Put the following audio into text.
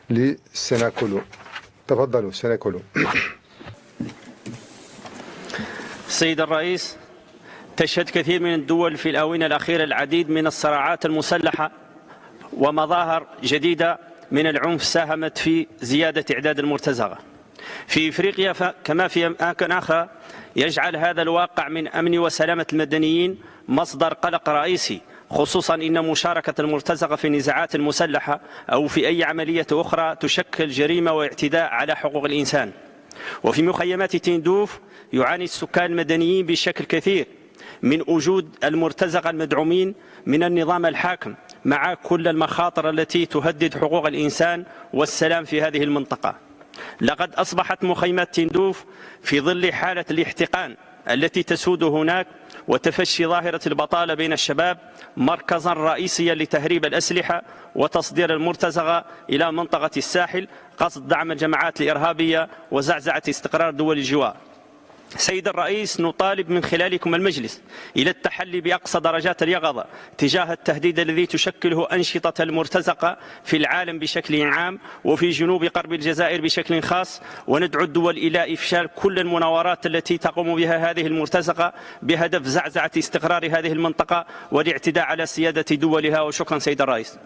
للسناكولو. تفضلوا سناكولو. سيد الرئيس، تشهد كثير من الدول في الآونة الأخيرة العديد من الصراعات المسلحة ومظاهر جديدة من العنف ساهمت في زيادة إعداد المرتزقة في إفريقيا كما في أماكن أخرى، يجعل هذا الواقع من أمن وسلامة المدنيين مصدر قلق رئيسي، خصوصا إن مشاركة المرتزقة في النزاعات المسلحة أو في أي عملية أخرى تشكل جريمة واعتداء على حقوق الإنسان. وفي مخيمات تندوف يعاني السكان المدنيين بشكل كثير من وجود المرتزقة المدعومين من النظام الحاكم، مع كل المخاطر التي تهدد حقوق الإنسان والسلام في هذه المنطقة. لقد أصبحت مخيمات تندوف في ظل حالة الاحتقان التي تسود هناك وتفشي ظاهرة البطالة بين الشباب مركزا رئيسيا لتهريب الأسلحة وتصدير المرتزقة إلى منطقة الساحل، قصد دعم الجماعات الإرهابية وزعزعة استقرار دول الجوار. سيد الرئيس، نطالب من خلالكم المجلس إلى التحلي بأقصى درجات اليقظة تجاه التهديد الذي تشكله أنشطة المرتزقة في العالم بشكل عام وفي جنوب غرب الجزائر بشكل خاص، وندعو الدول إلى إفشال كل المناورات التي تقوم بها هذه المرتزقة بهدف زعزعة استقرار هذه المنطقة والاعتداء على سيادة دولها. وشكرا سيد الرئيس.